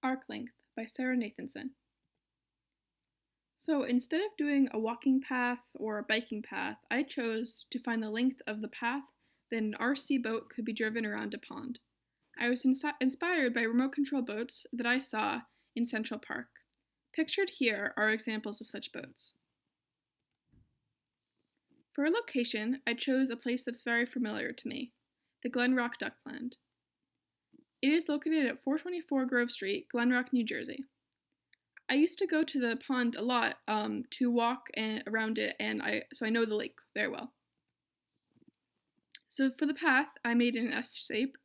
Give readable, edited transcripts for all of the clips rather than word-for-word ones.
Arc Length by Sarah Nathanson. So instead of doing a walking path or a biking path, I chose to find the length of the path that an RC boat could be driven around a pond. I was inspired by remote control boats that I saw in Central Park. Pictured here are examples of such boats. For a location, I chose a place that's very familiar to me, the Glen Rock Duckland. It is located at 424 Grove Street, Glen Rock, New Jersey. I used to go to the pond a lot to walk around it, and so I know the lake very well. So for the path, I made an S shape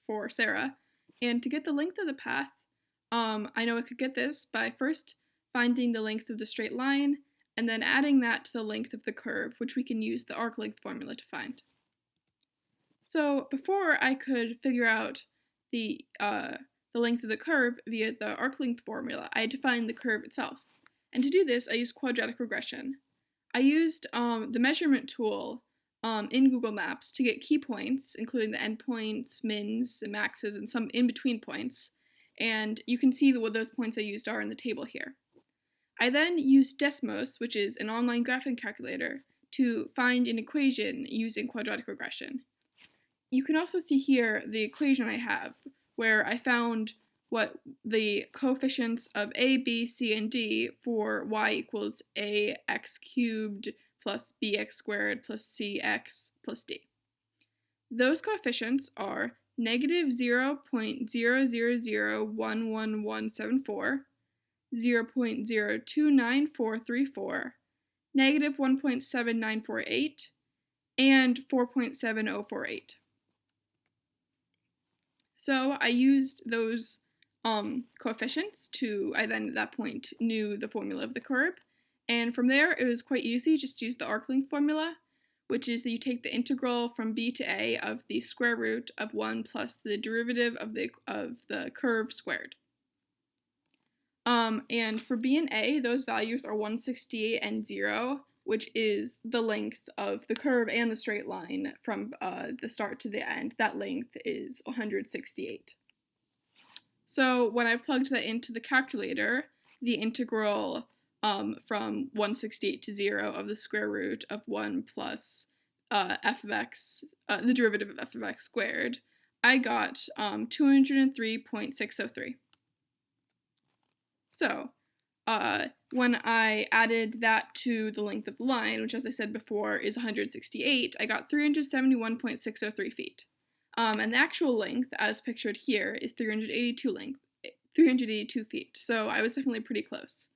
for Sarah, and to get the length of the path, I know I could get this by first finding the length of the straight line, and then adding that to the length of the curve, which we can use the arc length formula to find. So before I could figure out the length of the curve via the arc length formula, I had to find the curve itself. And to do this, I used quadratic regression. I used the measurement tool in Google Maps to get key points, including the endpoints, mins, and maxes, and some in-between points. And you can see what those points I used are in the table here. I then used Desmos, which is an online graphing calculator, to find an equation using quadratic regression. You can also see here the equation I have, where I found what the coefficients of a, b, c, and d for y equals ax cubed plus bx squared plus cx plus d. Those coefficients are negative 0.0001174, 0.029434, negative 1.7948, and 4.7048. So I used those coefficients I then at that point knew the formula of the curve, and from there it was quite easy, just use the arc length formula, which is that you take the integral from b to a of the square root of 1 plus the derivative of the curve squared. And for b and a, those values are 168 and 0, which is the length of the curve and the straight line from the start to the end. That length is 168. So when I plugged that into the calculator, the integral from 168 to 0 of the square root of 1 plus f of x, the derivative of f of x squared, I got 203.603. So when I added that to the length of the line, which as I said before is 168, I got 371.603 feet. And the actual length, as pictured here, is 382 feet, so I was definitely pretty close.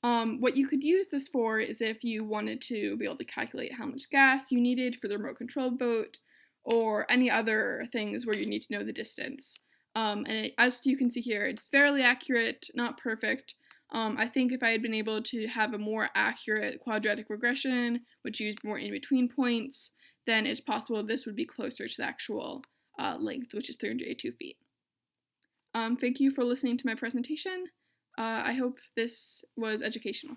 What you could use this for is if you wanted to be able to calculate how much gas you needed for the remote control boat, or any other things where you need to know the distance. As you can see here, it's fairly accurate, not perfect. I think if I had been able to have a more accurate quadratic regression, which used more in-between points, then it's possible this would be closer to the actual length, which is 382 feet. Thank you for listening to my presentation. I hope this was educational.